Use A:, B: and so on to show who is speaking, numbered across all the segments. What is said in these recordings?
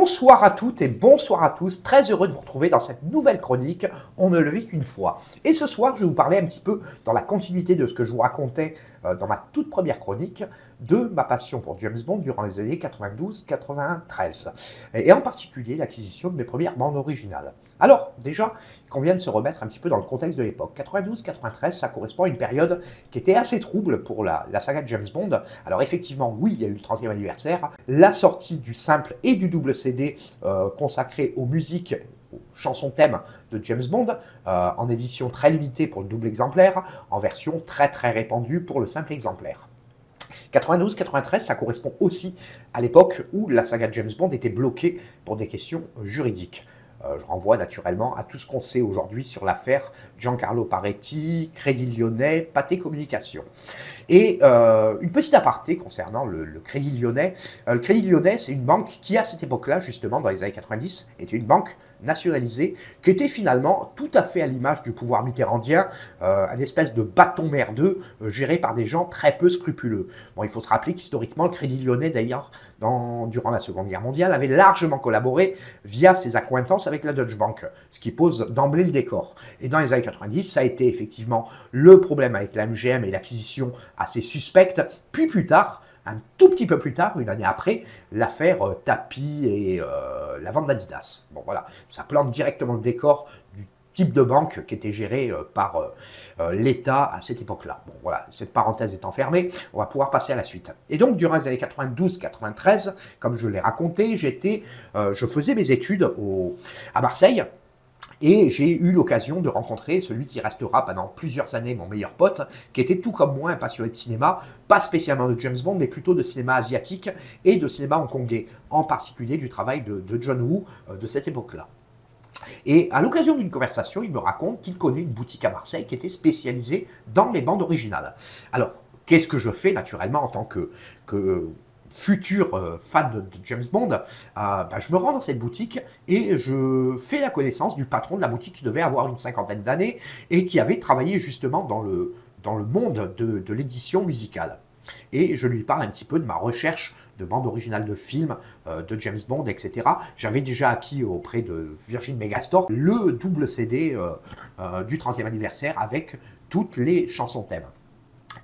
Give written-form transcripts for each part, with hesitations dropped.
A: Bonsoir à toutes et bonsoir à tous, très heureux de vous retrouver dans cette nouvelle chronique On ne le vit qu'une fois. Et ce soir, je vais vous parler un petit peu, dans la continuité de ce que je vous racontais dans ma toute première chronique, de ma passion pour James Bond durant les années 92-93, et en particulier l'acquisition de mes premières bandes originales. Alors, déjà, qu'on vienne se remettre un petit peu dans le contexte de l'époque. 92-93, ça correspond à une période qui était assez trouble pour la saga de James Bond. Alors effectivement, oui, il y a eu le 30e anniversaire, la sortie du simple et du double CD consacré aux musiques, aux chansons thèmes de James Bond, en édition très limitée pour le double exemplaire, en version très répandue pour le simple exemplaire. 92-93, ça correspond aussi à l'époque où la saga James Bond était bloquée pour des questions juridiques. Je renvoie naturellement à tout ce qu'on sait aujourd'hui sur l'affaire Giancarlo Paretti, Crédit Lyonnais, Pathé Communication. Et une petite aparté concernant le Crédit Lyonnais. Le Crédit Lyonnais, c'est une banque qui, à cette époque-là, justement, dans les années 90, était une banque nationalisée, qui était finalement tout à fait à l'image du pouvoir mitterrandien, un espèce de bâton merdeux géré par des gens très peu scrupuleux. Bon, il faut se rappeler qu'historiquement, le Crédit Lyonnais, d'ailleurs, durant la Seconde Guerre mondiale, avait largement collaboré via ses accointances avec la Deutsche Bank, ce qui pose d'emblée le décor. Et dans les années 90, ça a été effectivement le problème avec la MGM et l'acquisition assez suspecte, puis plus tard, un tout petit peu plus tard, une année après, l'affaire Tapie et la vente d'Adidas. Bon voilà, ça plante directement le décor du type de banque qui était gérée par l'État à cette époque-là. Bon voilà, cette parenthèse étant fermée, on va pouvoir passer à la suite. Et donc durant les années 92-93, comme je l'ai raconté, je faisais mes études à Marseille. Et j'ai eu l'occasion de rencontrer celui qui restera pendant plusieurs années mon meilleur pote, qui était tout comme moi un passionné de cinéma, pas spécialement de James Bond, mais plutôt de cinéma asiatique et de cinéma hongkongais, en particulier du travail de John Woo de cette époque-là. Et à l'occasion d'une conversation, il me raconte qu'il connaît une boutique à Marseille qui était spécialisée dans les bandes originales. Alors, qu'est-ce que je fais naturellement en tant que futur fan de James Bond, je me rends dans cette boutique et je fais la connaissance du patron de la boutique qui devait avoir une cinquantaine d'années et qui avait travaillé justement dans le monde de l'édition musicale. Et je lui parle un petit peu de ma recherche de bandes originales de films, de James Bond, etc. J'avais déjà acquis auprès de Virgin Megastore le double CD du 30e anniversaire avec toutes les chansons thèmes.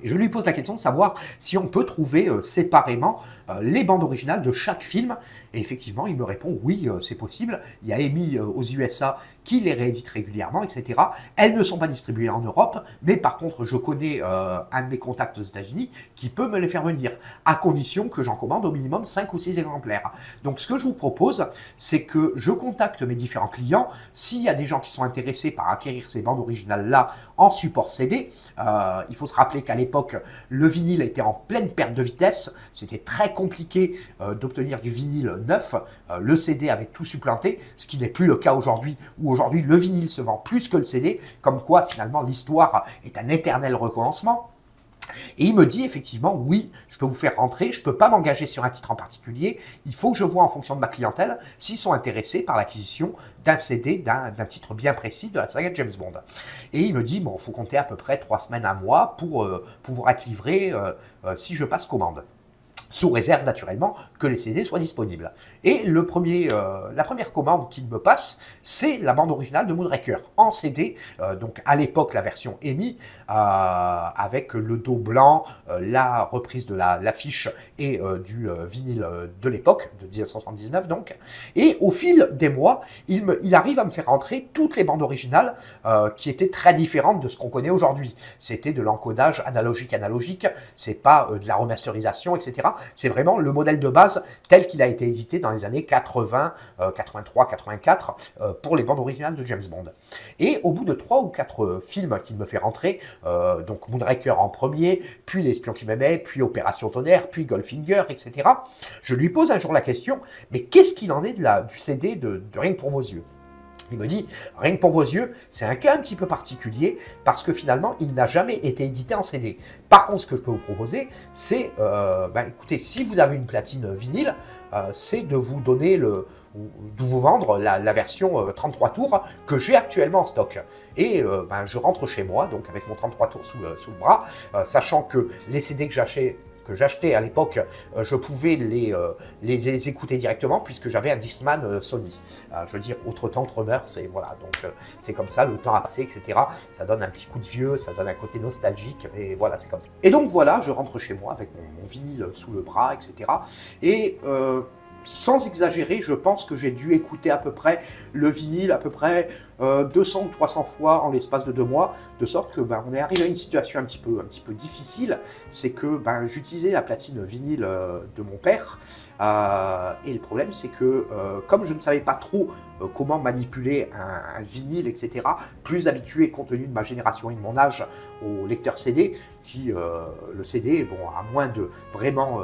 A: Et je lui pose la question de savoir si on peut trouver séparément les bandes originales de chaque film. Et effectivement, il me répond oui, c'est possible. Il y a EMI aux USA qui les réédite régulièrement, etc. Elles ne sont pas distribuées en Europe, mais par contre, je connais un de mes contacts aux États-Unis qui peut me les faire venir, à condition que j'en commande au minimum 5 ou 6 exemplaires. Donc, ce que je vous propose, c'est que je contacte mes différents clients. S'il y a des gens qui sont intéressés par acquérir ces bandes originales-là en support CD, il faut se rappeler qu'à l'époque, le vinyle était en pleine perte de vitesse. C'était très compliqué d'obtenir du vinyle neuf. Le CD avait tout supplanté, ce qui n'est plus le cas aujourd'hui, où aujourd'hui le vinyle se vend plus que le CD, comme quoi finalement l'histoire est un éternel recommencement. Et il me dit effectivement, oui, je peux vous faire rentrer, je ne peux pas m'engager sur un titre en particulier, il faut que je vois en fonction de ma clientèle s'ils sont intéressés par l'acquisition d'un CD, d'un titre bien précis de la saga James Bond. Et il me dit, bon, il faut compter à peu près 3 semaines, un mois pour pouvoir être livré si je passe commande. Sous réserve naturellement que les CD soient disponibles. Et la première commande qu'il me passe, c'est la bande originale de Moonraker en CD, donc à l'époque la version EMI, avec le dos blanc, la reprise de l'affiche et du vinyle de l'époque, de 1979 donc. Et au fil des mois, il arrive à me faire rentrer toutes les bandes originales qui étaient très différentes de ce qu'on connaît aujourd'hui. C'était de l'encodage analogique, c'est pas de la remasterisation, etc. C'est vraiment le modèle de base tel qu'il a été édité dans les années 80, 83, 84 pour les bandes originales de James Bond. Et au bout de 3 ou 4 films qu'il me fait rentrer, donc Moonraker en premier, puis L'espion qui m'aimait, puis Opération Tonnerre, puis Goldfinger, etc. Je lui pose un jour la question, mais qu'est-ce qu'il en est du CD de Rien que pour vos yeux ? Il me dit, Rien que pour vos yeux, c'est un cas un petit peu particulier parce que finalement, il n'a jamais été édité en CD. Par contre, ce que je peux vous proposer, c'est, écoutez, si vous avez une platine vinyle, c'est de vous donner de vous vendre la version 33 tours que j'ai actuellement en stock. Et je rentre chez moi, donc avec mon 33 tours sous le bras, sachant que les CD que j'achète que j'achetais à l'époque, je pouvais les écouter directement puisque j'avais un Discman Sony. Je veux dire, autre temps, autre mœurs, et voilà. Donc c'est comme ça, le temps a passé, etc. Ça donne un petit coup de vieux, ça donne un côté nostalgique, et voilà, c'est comme ça. Et donc voilà, je rentre chez moi avec mon vinyle sous le bras, etc. Et sans exagérer, je pense que j'ai dû écouter à peu près le vinyle à peu près 200 ou 300 fois en l'espace de 2 mois, de sorte que on est arrivé à une situation un petit peu difficile, c'est que j'utilisais la platine vinyle de mon père, et le problème c'est que comme je ne savais pas trop comment manipuler un vinyle, etc., plus habitué compte tenu de ma génération et de mon âge au lecteur CD, qui le CD, bon, à moins de vraiment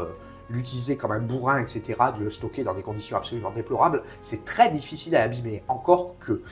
A: l'utiliser comme un bourrin, etc., de le stocker dans des conditions absolument déplorables, c'est très difficile à abîmer, encore que.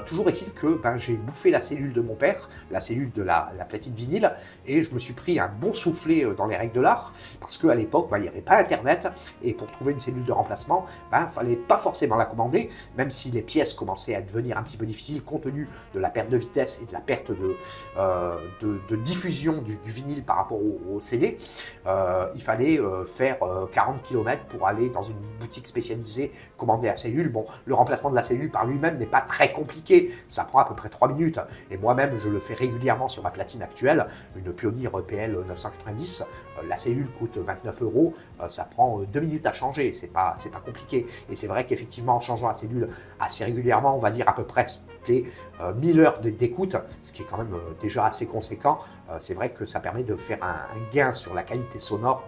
A: Toujours est-il que j'ai bouffé la cellule de mon père, la cellule de la platine vinyle, et je me suis pris un bon soufflet dans les règles de l'art, parce qu'à l'époque, il n'y avait pas Internet, et pour trouver une cellule de remplacement, il ne fallait pas forcément la commander, même si les pièces commençaient à devenir un petit peu difficiles, compte tenu de la perte de vitesse et de la perte de diffusion du vinyle par rapport au CD, il fallait faire 40 km pour aller dans une boutique spécialisée, commander la cellule. Bon, le remplacement de la cellule par lui-même n'est pas très compliqué, ça prend à peu près 3 minutes, et moi-même je le fais régulièrement sur ma platine actuelle, une Pioneer PL 990, la cellule coûte 29 €, ça prend 2 minutes à changer, c'est pas compliqué, et c'est vrai qu'effectivement en changeant la cellule assez régulièrement, on va dire à peu près toutes les 1000 heures d'écoute, ce qui est quand même déjà assez conséquent, c'est vrai que ça permet de faire un gain sur la qualité sonore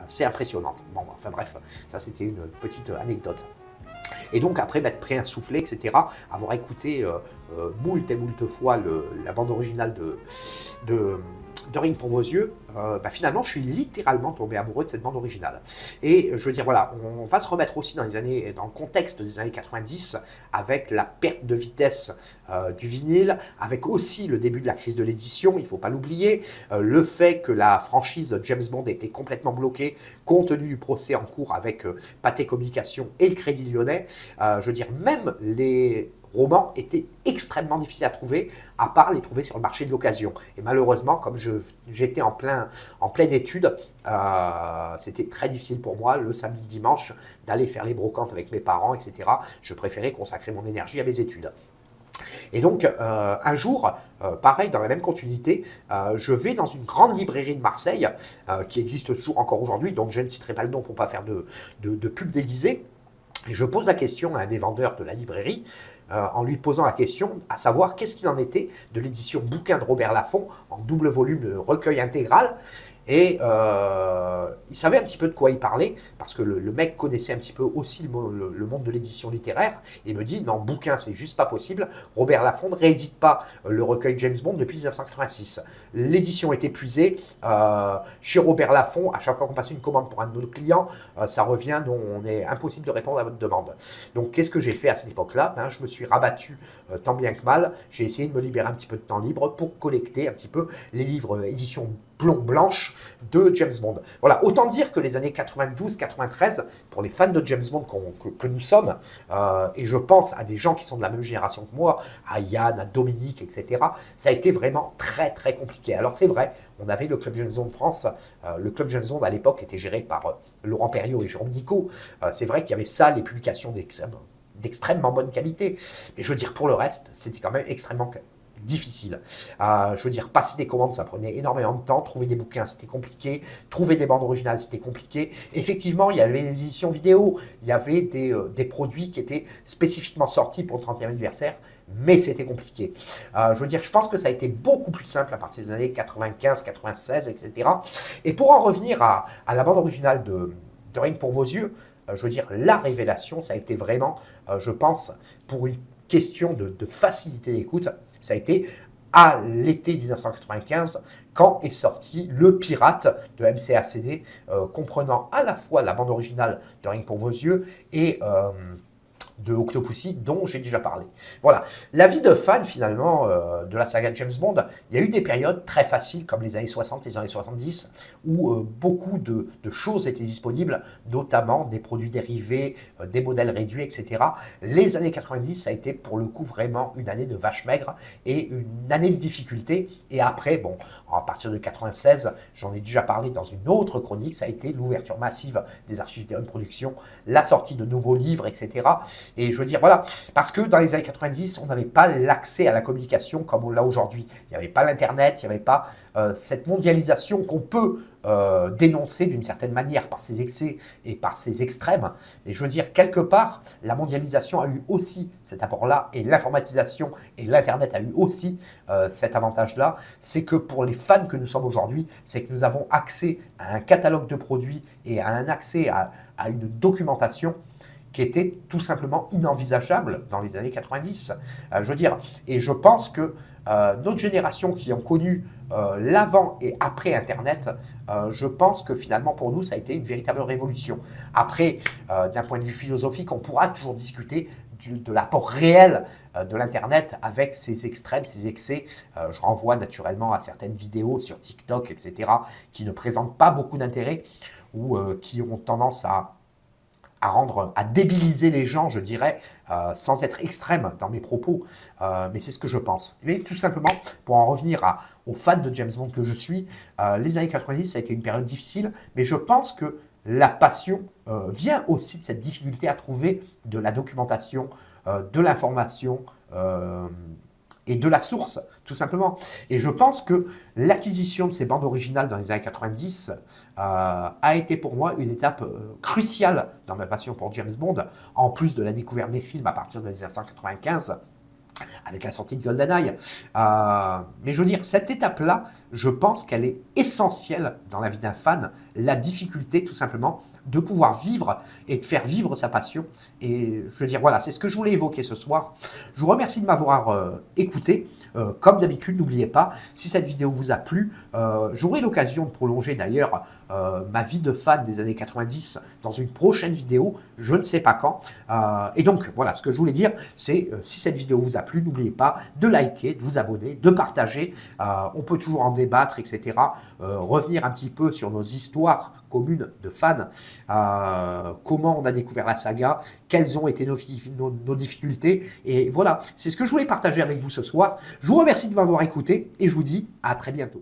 A: assez impressionnante. Bon, enfin bref, ça c'était une petite anecdote. Et donc après m'être pris un soufflet, etc., avoir écouté moult et moult fois la bande originale de Rien que pour vos yeux, finalement je suis littéralement tombé amoureux de cette bande originale. Et je veux dire, voilà, on va se remettre aussi dans le contexte des années 90, avec la perte de vitesse du vinyle, avec aussi le début de la crise de l'édition, il ne faut pas l'oublier, le fait que la franchise James Bond était complètement bloquée, compte tenu du procès en cours avec Pathé Communications et le Crédit Lyonnais. Je veux dire, même les romans étaient extrêmement difficiles à trouver, à part les trouver sur le marché de l'occasion. Et malheureusement, comme j'étais en pleine étude, c'était très difficile pour moi, le samedi, dimanche, d'aller faire les brocantes avec mes parents, etc. Je préférais consacrer mon énergie à mes études. Et donc, un jour, pareil, dans la même continuité, je vais dans une grande librairie de Marseille, qui existe toujours encore aujourd'hui, donc je ne citerai pas le nom pour ne pas faire de pub déguisée. Je pose la question à un des vendeurs de la librairie, en lui posant la question, à savoir qu'est-ce qu'il en était de l'édition bouquin de Robert Laffont, en double volume de recueil intégral. Et il savait un petit peu de quoi il parlait, parce que le mec connaissait un petit peu aussi le monde de l'édition littéraire. Il me dit, non, bouquin, c'est juste pas possible. Robert Laffont ne réédite pas le recueil James Bond depuis 1986. L'édition est épuisée. Chez Robert Laffont, à chaque fois qu'on passe une commande pour un de nos clients, ça revient, donc on est impossible de répondre à votre demande. Donc, qu'est-ce que j'ai fait à cette époque-là? Je me suis rabattu tant bien que mal. J'ai essayé de me libérer un petit peu de temps libre pour collecter un petit peu les livres édition plomb blanche de James Bond. Voilà, autant dire que les années 92-93, pour les fans de James Bond que nous sommes, et je pense à des gens qui sont de la même génération que moi, à Yann, à Dominique, etc., ça a été vraiment très très compliqué. Alors c'est vrai, on avait le Club James Bond France, le Club James Bond à l'époque était géré par Laurent Perriot et Jérôme Nico, c'est vrai qu'il y avait ça, les publications d'extrêmement bonne qualité, mais je veux dire, pour le reste, c'était quand même extrêmement difficile. Je veux dire, passer des commandes, ça prenait énormément de temps. Trouver des bouquins, c'était compliqué. Trouver des bandes originales, c'était compliqué. Effectivement, il y avait des éditions vidéo. Il y avait des produits qui étaient spécifiquement sortis pour le 30e anniversaire, mais c'était compliqué. Je veux dire, je pense que ça a été beaucoup plus simple à partir des années 95, 96, etc. Et pour en revenir à la bande originale de Rien que pour vos yeux, je veux dire, la révélation, ça a été vraiment, je pense, pour une question de facilité d'écoute, ça a été à l'été 1995, quand est sorti Le Pirate de MCACD, comprenant à la fois la bande originale de Rien que pour vos yeux et de Octopussy dont j'ai déjà parlé. Voilà, la vie de fan finalement de la saga James Bond, il y a eu des périodes très faciles comme les années 60, les années 70, où beaucoup de choses étaient disponibles, notamment des produits dérivés, des modèles réduits, etc. Les années 90, ça a été pour le coup vraiment une année de vache maigre et une année de difficulté. Et après, bon, à partir de 96, j'en ai déjà parlé dans une autre chronique, ça a été l'ouverture massive des archives d'Eon Productions, la sortie de nouveaux livres, etc. Et je veux dire, voilà, parce que dans les années 90, on n'avait pas l'accès à la communication comme on l'a aujourd'hui. Il n'y avait pas l'Internet, il n'y avait pas cette mondialisation qu'on peut dénoncer d'une certaine manière par ses excès et par ses extrêmes. Et je veux dire, quelque part, la mondialisation a eu aussi cet apport-là, et l'informatisation et l'Internet a eu aussi cet avantage-là. C'est que pour les fans que nous sommes aujourd'hui, c'est que nous avons accès à un catalogue de produits et à un accès à une documentation qui était tout simplement inenvisageable dans les années 90. Je veux dire, et je pense que notre génération qui ont connu l'avant et après Internet, je pense que finalement pour nous ça a été une véritable révolution. Après, d'un point de vue philosophique, on pourra toujours discuter de l'apport réel de l'Internet avec ses extrêmes, ses excès. Je renvoie naturellement à certaines vidéos sur TikTok, etc., qui ne présentent pas beaucoup d'intérêt ou qui ont tendance à débiliser les gens, je dirais, sans être extrême dans mes propos, mais c'est ce que je pense. Mais tout simplement, pour en revenir aux fans de James Bond que je suis, les années 90, ça a été une période difficile, mais je pense que la passion vient aussi de cette difficulté à trouver de la documentation, de l'information, et de la source, tout simplement. Et je pense que l'acquisition de ces bandes originales dans les années 90 a été pour moi une étape cruciale dans ma passion pour James Bond, en plus de la découverte des films à partir de 1995, avec la sortie de GoldenEye. Mais je veux dire, cette étape-là, je pense qu'elle est essentielle dans la vie d'un fan, la difficulté tout simplement de pouvoir vivre et de faire vivre sa passion. Et je veux dire, voilà, c'est ce que je voulais évoquer ce soir. Je vous remercie de m'avoir écouté. Comme d'habitude, n'oubliez pas, si cette vidéo vous a plu, j'aurai l'occasion de prolonger d'ailleurs ma vie de fan des années 90 dans une prochaine vidéo, je ne sais pas quand. Et donc, voilà, ce que je voulais dire, c'est si cette vidéo vous a plu, n'oubliez pas de liker, de vous abonner, de partager. On peut toujours en débattre, etc. Revenir un petit peu sur nos histoires communes de fans. Comment on a découvert la saga, quelles ont été nos difficultés. Et voilà, c'est ce que je voulais partager avec vous ce soir. Je vous remercie de m'avoir écouté et je vous dis à très bientôt.